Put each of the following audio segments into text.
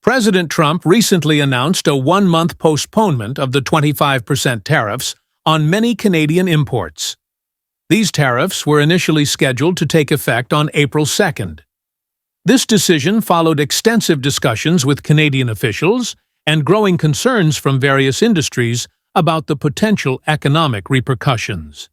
President Trump recently announced a one-month postponement of the 25% tariffs on many Canadian imports. These tariffs were initially scheduled to take effect on April 2nd. This decision followed extensive discussions with Canadian officials and growing concerns from various industries about the potential economic repercussions.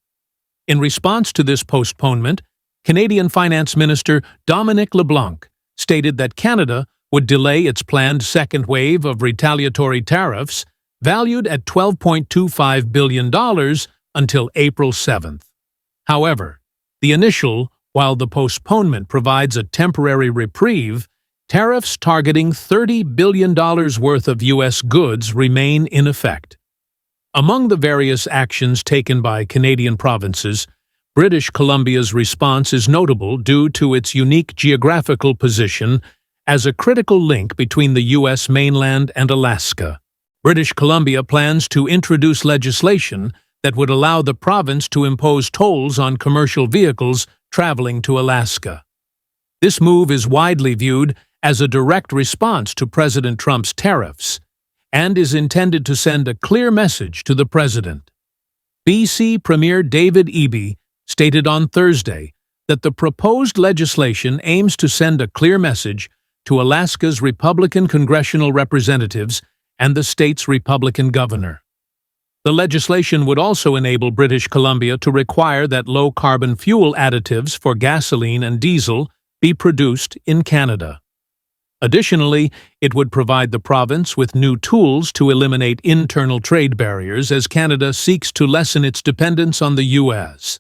In response to this postponement, Canadian Finance Minister Dominic LeBlanc stated that Canada would delay its planned second wave of retaliatory tariffs, valued at $12.25 billion, until April 7th. However, the initial, while the postponement provides a temporary reprieve, tariffs targeting $30 billion worth of U.S. goods remain in effect. Among the various actions taken by Canadian provinces, British Columbia's response is notable due to its unique geographical position as a critical link between the U.S. mainland and Alaska. British Columbia plans to introduce legislation that would allow the province to impose tolls on commercial vehicles traveling to Alaska. This move is widely viewed as a direct response to President Trump's tariffs and is intended to send a clear message to the president. BC Premier David Eby stated on Thursday that the proposed legislation aims to send a clear message to Alaska's Republican congressional representatives and the state's Republican governor. The legislation would also enable British Columbia to require that low-carbon fuel additives for gasoline and diesel be produced in Canada. Additionally, it would provide the province with new tools to eliminate internal trade barriers as Canada seeks to lessen its dependence on the U.S.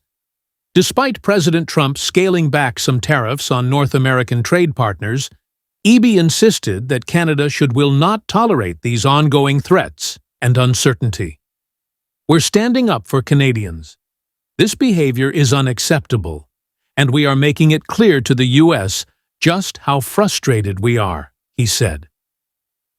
Despite President Trump scaling back some tariffs on North American trade partners, Eby insisted that Canada will not tolerate these ongoing threats and uncertainty. We're standing up for Canadians. This behavior is unacceptable, and we are making it clear to the U.S. just how frustrated we are, he said.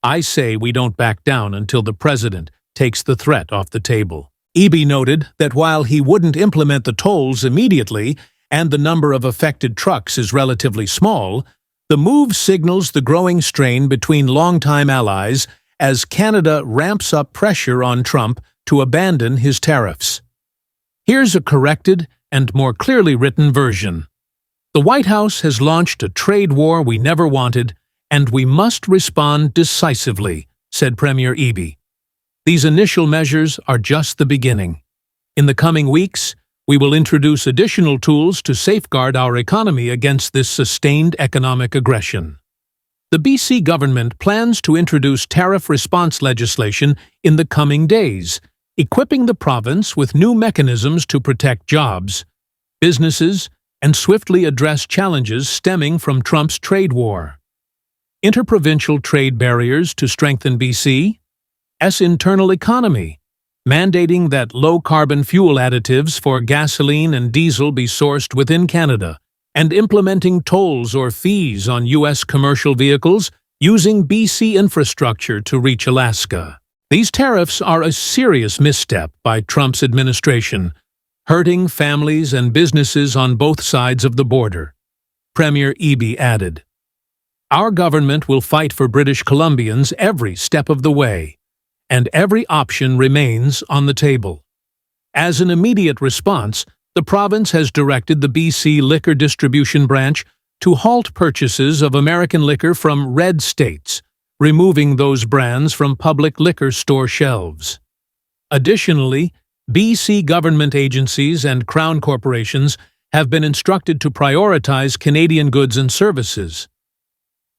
I say we don't back down until the president takes the threat off the table. Eby noted that while he wouldn't implement the tolls immediately and the number of affected trucks is relatively small, the move signals the growing strain between longtime allies as Canada ramps up pressure on Trump to abandon his tariffs. Here's a corrected and more clearly written version. The White House has launched a trade war we never wanted, and we must respond decisively, said Premier Eby. These initial measures are just the beginning. In the coming weeks, we will introduce additional tools to safeguard our economy against this sustained economic aggression. The BC government plans to introduce tariff response legislation in the coming days, equipping the province with new mechanisms to protect jobs, businesses, and swiftly address challenges stemming from Trump's trade war. Interprovincial trade barriers to strengthen BC's internal economy, mandating that low-carbon fuel additives for gasoline and diesel be sourced within Canada, and implementing tolls or fees on U.S. commercial vehicles using BC infrastructure to reach Alaska. These tariffs are a serious misstep by Trump's administration, hurting families and businesses on both sides of the border. Premier Eby added, "Our government will fight for British Columbians every step of the way, and every option remains on the table." As an immediate response, the province has directed the BC Liquor Distribution Branch to halt purchases of American liquor from red states, removing those brands from public liquor store shelves. Additionally, BC government agencies and Crown corporations have been instructed to prioritize Canadian goods and services.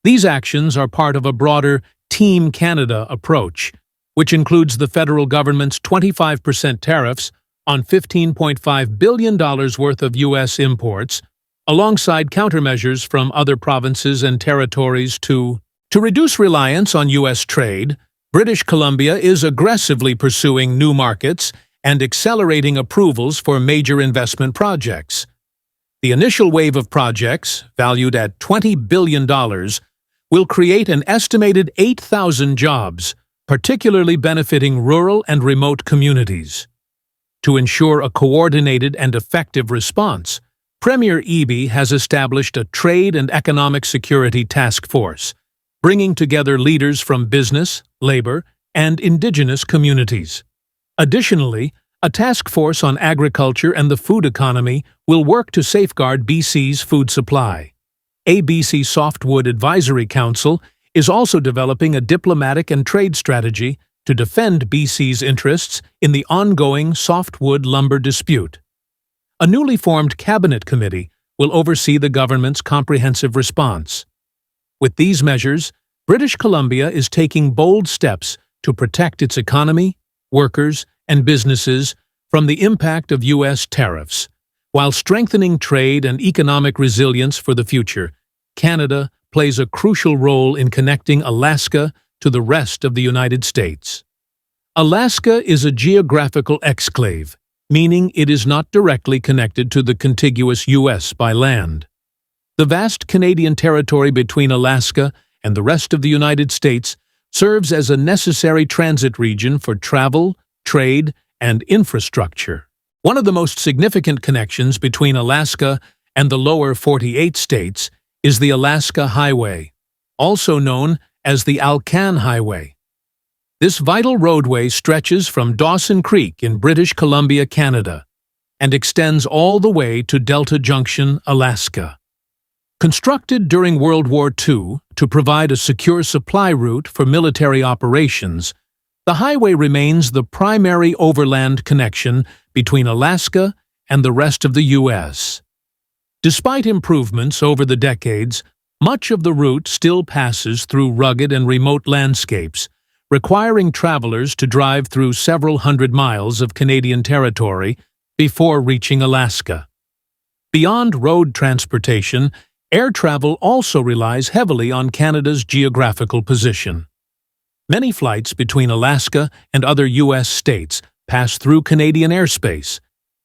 These actions are part of a broader Team Canada approach, which includes the federal government's 25% tariffs on $15.5 billion worth of U.S. imports, alongside countermeasures from other provinces and territories to reduce reliance on U.S. trade. British Columbia is aggressively pursuing new markets and accelerating approvals for major investment projects. The initial wave of projects, valued at $20 billion, will create an estimated 8,000 jobs, particularly benefiting rural and remote communities. To ensure a coordinated and effective response, Premier Eby has established a Trade and Economic Security Task Force, bringing together leaders from business, labor, and indigenous communities. Additionally, a task force on agriculture and the food economy will work to safeguard BC's food supply. A BC Softwood Advisory Council is also developing a diplomatic and trade strategy to defend BC's interests in the ongoing softwood lumber dispute. A newly formed cabinet committee will oversee the government's comprehensive response. With these measures, British Columbia is taking bold steps to protect its economy, workers, and businesses from the impact of U.S. tariffs. While strengthening trade and economic resilience for the future, Canada plays a crucial role in connecting Alaska to the rest of the United States. Alaska is a geographical exclave, meaning it is not directly connected to the contiguous U.S. by land. The vast Canadian territory between Alaska and the rest of the United States serves as a necessary transit region for travel, trade, and infrastructure. One of the most significant connections between Alaska and the lower 48 states is the Alaska Highway, also known as the Alcan Highway. This vital roadway stretches from Dawson Creek in British Columbia, Canada, and extends all the way to Delta Junction, Alaska. Constructed during World War II to provide a secure supply route for military operations, the highway remains the primary overland connection between Alaska and the rest of the U.S. Despite improvements over the decades, much of the route still passes through rugged and remote landscapes, requiring travelers to drive through several hundred miles of Canadian territory before reaching Alaska. Beyond road transportation, air travel also relies heavily on Canada's geographical position. Many flights between Alaska and other U.S. states pass through Canadian airspace,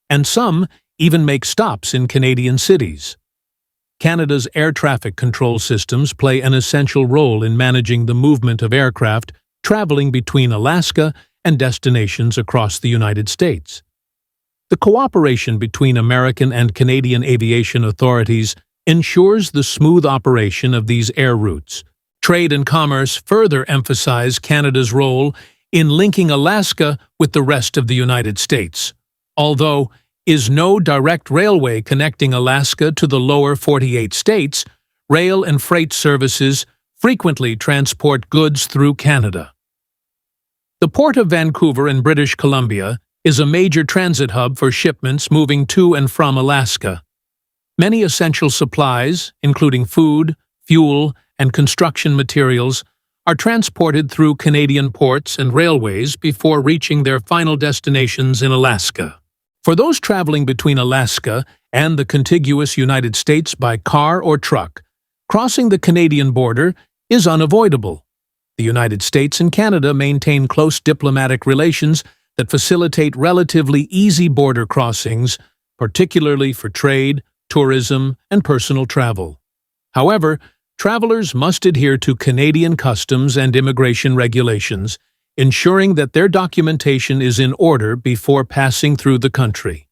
and some even make stops in Canadian cities. Canada's air traffic control systems play an essential role in managing the movement of aircraft traveling between Alaska and destinations across the United States. The cooperation between American and Canadian aviation authorities ensures the smooth operation of these air routes. Trade and commerce further emphasize Canada's role in linking Alaska with the rest of the United States. Although is no direct railway connecting Alaska to the lower 48 states, rail and freight services frequently transport goods through Canada. The Port of Vancouver in British Columbia is a major transit hub for shipments moving to and from Alaska. Many essential supplies, including food, fuel, and construction materials, are transported through Canadian ports and railways before reaching their final destinations in Alaska. For those traveling between Alaska and the contiguous United States by car or truck, crossing the Canadian border is unavoidable. The United States and Canada maintain close diplomatic relations that facilitate relatively easy border crossings, particularly for trade, tourism, and personal travel. However, travelers must adhere to Canadian customs and immigration regulations, ensuring that their documentation is in order before passing through the country.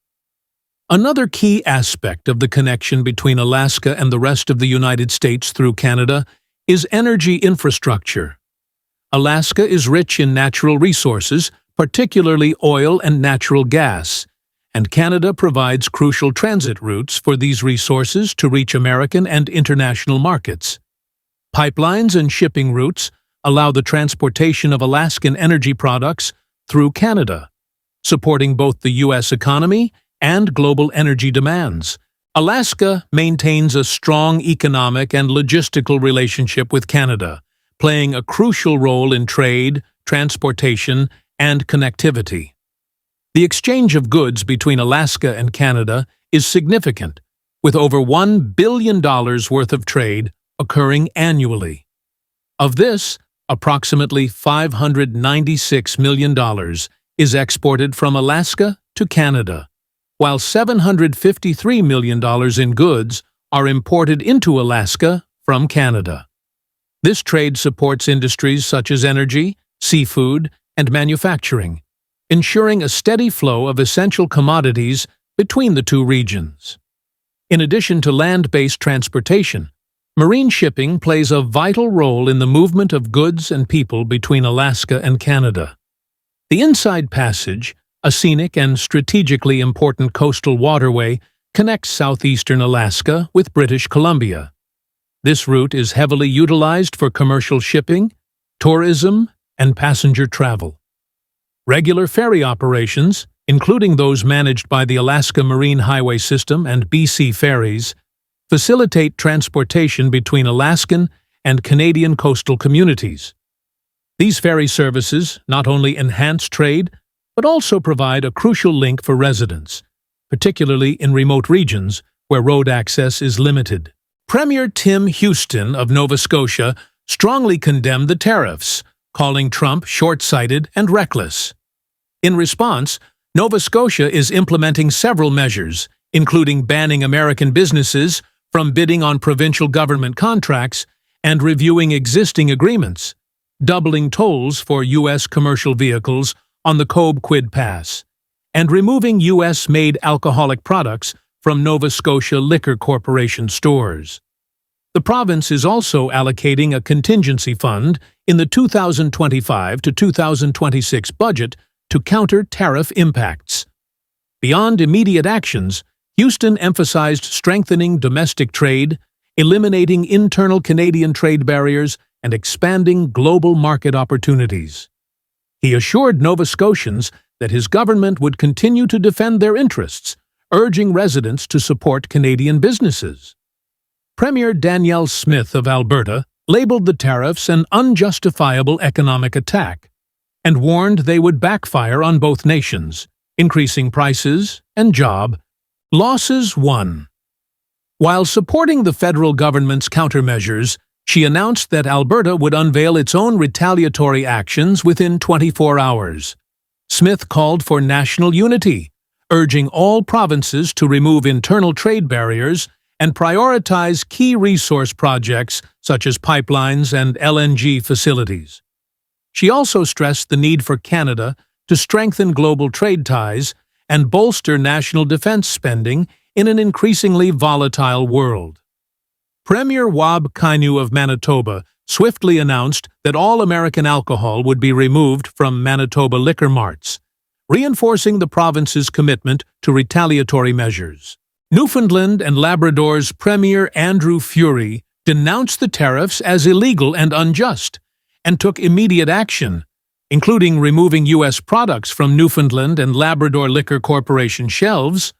Another key aspect of the connection between Alaska and the rest of the United States through Canada is energy infrastructure. Alaska is rich in natural resources, particularly oil and natural gas, and Canada provides crucial transit routes for these resources to reach American and international markets. Pipelines and shipping routes allow the transportation of Alaskan energy products through Canada, supporting both the U.S. economy and global energy demands. Alaska maintains a strong economic and logistical relationship with Canada, playing a crucial role in trade, transportation, and connectivity. The exchange of goods between Alaska and Canada is significant, with over $1 billion worth of trade occurring annually. Of this, approximately $596 million is exported from Alaska to Canada, while $753 million in goods are imported into Alaska from Canada. This trade supports industries such as energy, seafood, and manufacturing, ensuring a steady flow of essential commodities between the two regions. In addition to land-based transportation, Marine shipping plays a vital role in the movement of goods and people between Alaska and Canada. The Inside Passage, a scenic and strategically important coastal waterway, connects southeastern Alaska with British Columbia. This route is heavily utilized for commercial shipping, tourism, and passenger travel. Regular ferry operations, including those managed by the Alaska Marine Highway System and BC Ferries, facilitate transportation between Alaskan and Canadian coastal communities. These ferry services not only enhance trade, but also provide a crucial link for residents, particularly in remote regions where road access is limited. Premier Tim Houston of Nova Scotia strongly condemned the tariffs, calling Trump short-sighted and reckless. In response, Nova Scotia is implementing several measures, including banning American businesses from bidding on provincial government contracts and reviewing existing agreements, doubling tolls for U.S. commercial vehicles on the Cobe-Quid Pass, and removing U.S.-made alcoholic products from Nova Scotia Liquor Corporation stores. The province is also allocating a contingency fund in the 2025 to 2026 budget to counter tariff impacts. Beyond immediate actions, Houston emphasized strengthening domestic trade, eliminating internal Canadian trade barriers, and expanding global market opportunities. He assured Nova Scotians that his government would continue to defend their interests, urging residents to support Canadian businesses. Premier Danielle Smith of Alberta labeled the tariffs an unjustifiable economic attack and warned they would backfire on both nations, increasing prices and job losses. 1. While supporting the federal government's countermeasures, she announced that Alberta would unveil its own retaliatory actions within 24 hours. Smith called for national unity, urging all provinces to remove internal trade barriers and prioritize key resource projects such as pipelines and LNG facilities. She also stressed the need for Canada to strengthen global trade ties and bolster national defense spending in an increasingly volatile world. Premier wpxi of Manitoba swiftly announced that all American alcohol would be removed from Manitoba liquor marts, reinforcing the province's commitment to retaliatory measures. Newfoundland and Labrador's Premier Andrew Furey denounced the tariffs as illegal and unjust, and took immediate action, including removing U.S. products from Newfoundland and Labrador Liquor Corporation shelves,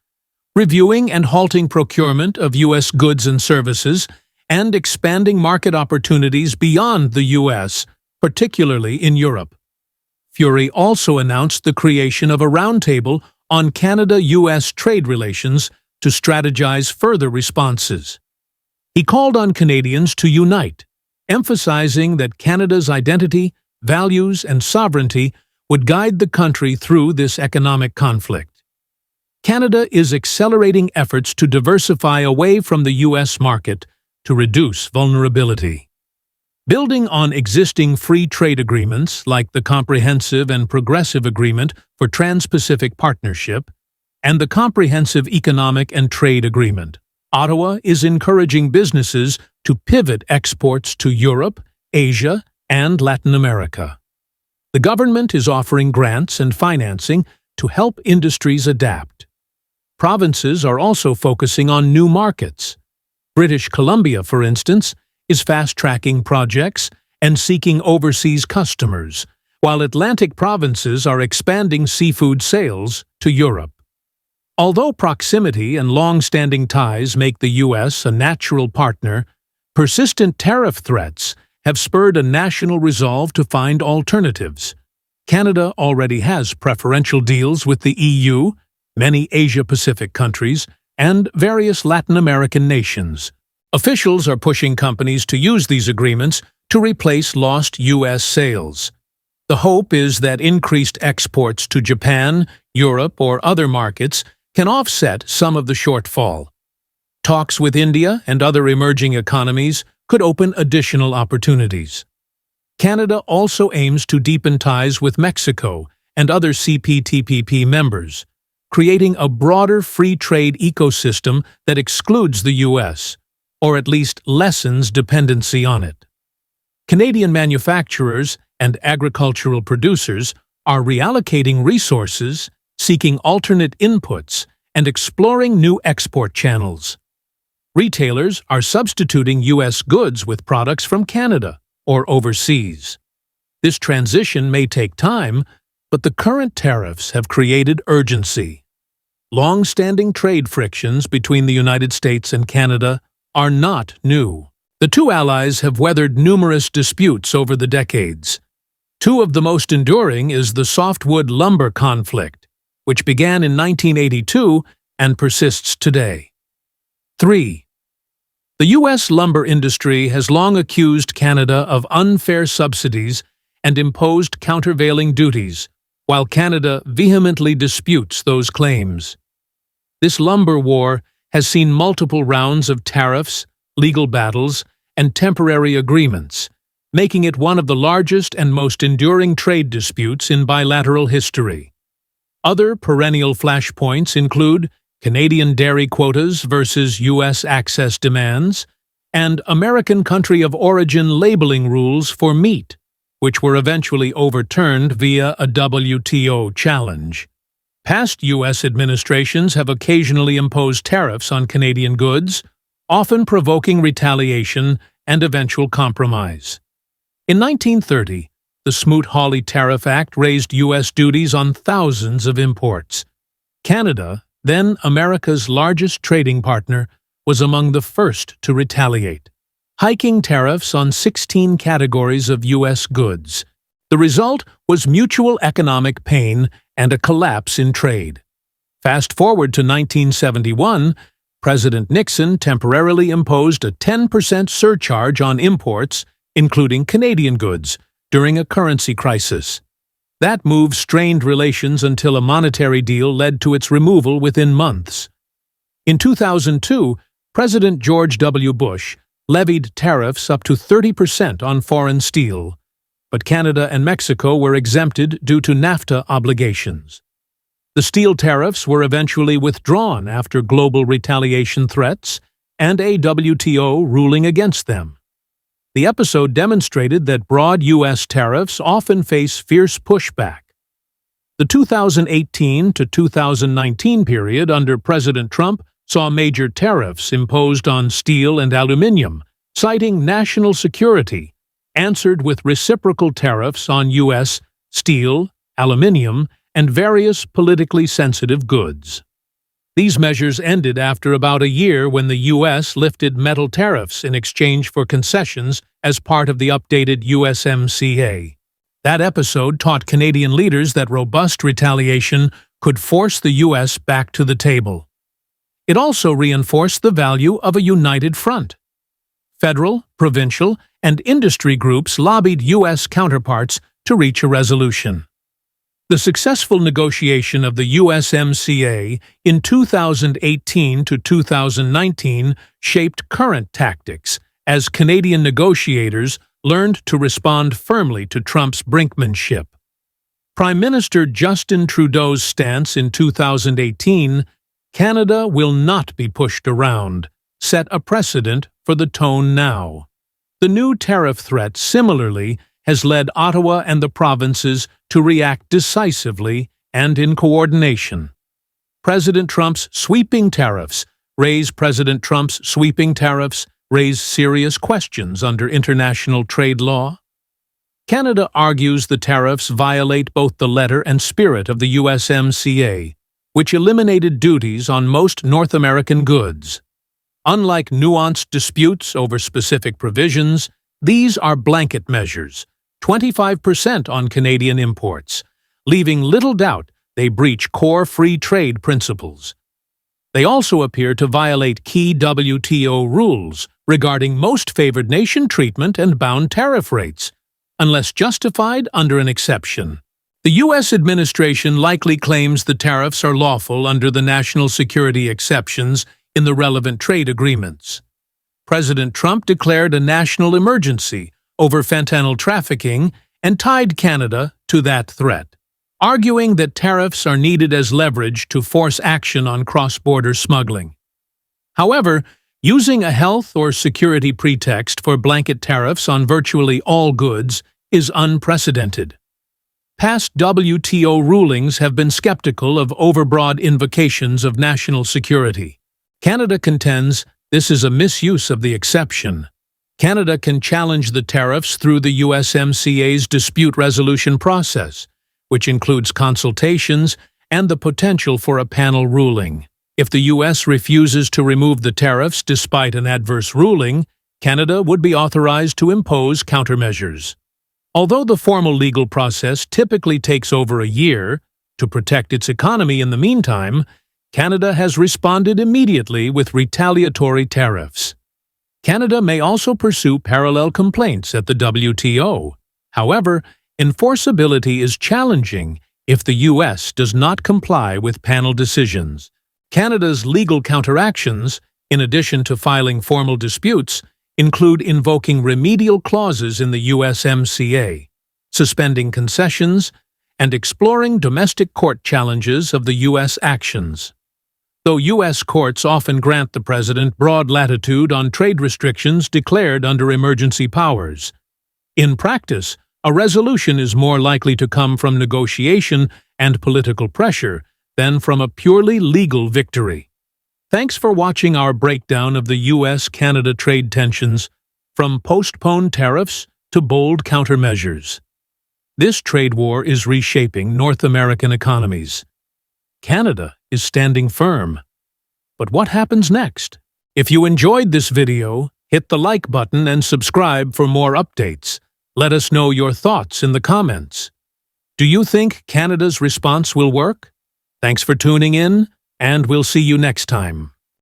reviewing and halting procurement of U.S. goods and services, and expanding market opportunities beyond the U.S., particularly in Europe. Furey also announced the creation of a roundtable on Canada-U.S. trade relations to strategize further responses. He called on Canadians to unite, emphasizing that Canada's identity, values, and sovereignty would guide the country through this economic conflict. Canada is accelerating efforts to diversify away from the U.S. market to reduce vulnerability. Building on existing free trade agreements like the Comprehensive and Progressive Agreement for Trans-Pacific Partnership and the Comprehensive Economic and Trade Agreement, Ottawa is encouraging businesses to pivot exports to Europe, Asia, and Latin America. The government is offering grants and financing to help industries adapt. Provinces are also focusing on new markets. British Columbia, for instance, is fast-tracking projects and seeking overseas customers, while Atlantic provinces are expanding seafood sales to Europe. Although proximity and long-standing ties make the U.S. a natural partner, persistent tariff threats have spurred a national resolve to find alternatives. Canada already has preferential deals with the EU, many Asia-Pacific countries, and various Latin American nations. Officials are pushing companies to use these agreements to replace lost U.S. sales. The hope is that increased exports to Japan, Europe, or other markets can offset some of the shortfall. Talks with India and other emerging economies could open additional opportunities. Canada also aims to deepen ties with Mexico and other CPTPP members, creating a broader free trade ecosystem that excludes the U.S. or at least lessens dependency on it. Canadian manufacturers and agricultural producers are reallocating resources, seeking alternate inputs, and exploring new export channels. Retailers are substituting U.S. goods with products from Canada or overseas. This transition may take time, but the current tariffs have created urgency. Long-standing trade frictions between the United States and Canada are not new. The two allies have weathered numerous disputes over the decades. Two of the most enduring is the softwood lumber conflict, which began in 1982 and persists today. 3. The U.S. lumber industry has long accused Canada of unfair subsidies and imposed countervailing duties, while Canada vehemently disputes those claims. This lumber war has seen multiple rounds of tariffs, legal battles, and temporary agreements, making it one of the largest and most enduring trade disputes in bilateral history. Other perennial flashpoints include Canadian dairy quotas versus U.S. access demands, and American country of origin labeling rules for meat, which were eventually overturned via a WTO challenge. Past U.S. administrations have occasionally imposed tariffs on Canadian goods, often provoking retaliation and eventual compromise. In 1930, the Smoot-Hawley Tariff Act raised U.S. duties on thousands of imports. Canada, then America's largest trading partner, was among the first to retaliate, hiking tariffs on 16 categories of U.S. goods. The result was mutual economic pain and a collapse in trade. Fast forward to 1971, President Nixon temporarily imposed a 10% surcharge on imports, including Canadian goods, during a currency crisis. That move strained relations until a monetary deal led to its removal within months. In 2002, President George W. Bush levied tariffs up to 30% on foreign steel, but Canada and Mexico were exempted due to NAFTA obligations. The steel tariffs were eventually withdrawn after global retaliation threats and a WTO ruling against them. The episode demonstrated that broad U.S. tariffs often face fierce pushback. The 2018 to 2019 period under President Trump saw major tariffs imposed on steel and aluminum, citing national security, answered with reciprocal tariffs on U.S. steel, aluminum, and various politically sensitive goods. These measures ended after about a year when the U.S. lifted metal tariffs in exchange for concessions as part of the updated USMCA. That episode taught Canadian leaders that robust retaliation could force the U.S. back to the table. It also reinforced the value of a united front. Federal, provincial, and industry groups lobbied U.S. counterparts to reach a resolution. The successful negotiation of the USMCA in 2018 to 2019 shaped current tactics as Canadian negotiators learned to respond firmly to Trump's brinkmanship. Prime Minister Justin Trudeau's stance in 2018, "Canada will not be pushed around," set a precedent for the tone now. The new tariff threat similarly has led Ottawa and the provinces to react decisively and in coordination. President Trump's sweeping tariffs raise serious questions under international trade law. Canada argues the tariffs violate both the letter and spirit of the USMCA, which eliminated duties on most North American goods. Unlike nuanced disputes over specific provisions, these are blanket measures, 25% on Canadian imports, leaving little doubt they breach core free trade principles. They also appear to violate key WTO rules regarding most favored nation treatment and bound tariff rates, unless justified under an exception. The U.S. administration likely claims the tariffs are lawful under the national security exceptions in the relevant trade agreements. President Trump declared a national emergency over fentanyl trafficking and tied Canada to that threat, arguing that tariffs are needed as leverage to force action on cross-border smuggling. However, Using a health or security pretext for blanket tariffs on virtually all goods is unprecedented. Past WTO rulings have been skeptical of overbroad invocations of national security. Canada contends this is a misuse of the exception. Canada can challenge the tariffs through the USMCA's dispute resolution process, which includes consultations and the potential for a panel ruling. If the U.S. refuses to remove the tariffs despite an adverse ruling, Canada would be authorized to impose countermeasures. Although the formal legal process typically takes over a year, to protect its economy in the meantime, Canada has responded immediately with retaliatory tariffs. Canada may also pursue parallel complaints at the WTO. However, enforceability is challenging if the U.S. does not comply with panel decisions. Canada's legal counteractions, in addition to filing formal disputes, include invoking remedial clauses in the USMCA, suspending concessions, and exploring domestic court challenges of the U.S. actions. Though U.S. courts often grant the president broad latitude on trade restrictions declared under emergency powers, in practice, a resolution is more likely to come from negotiation and political pressure than from a purely legal victory. Thanks for watching our breakdown of the U.S.-Canada trade tensions, from postponed tariffs to bold countermeasures. This trade war is reshaping North American economies. Canada is standing firm. But what happens next? If you enjoyed this video, hit the like button and subscribe for more updates. Let us know your thoughts in the comments. Do you think Canada's response will work? Thanks for tuning in, and we'll see you next time.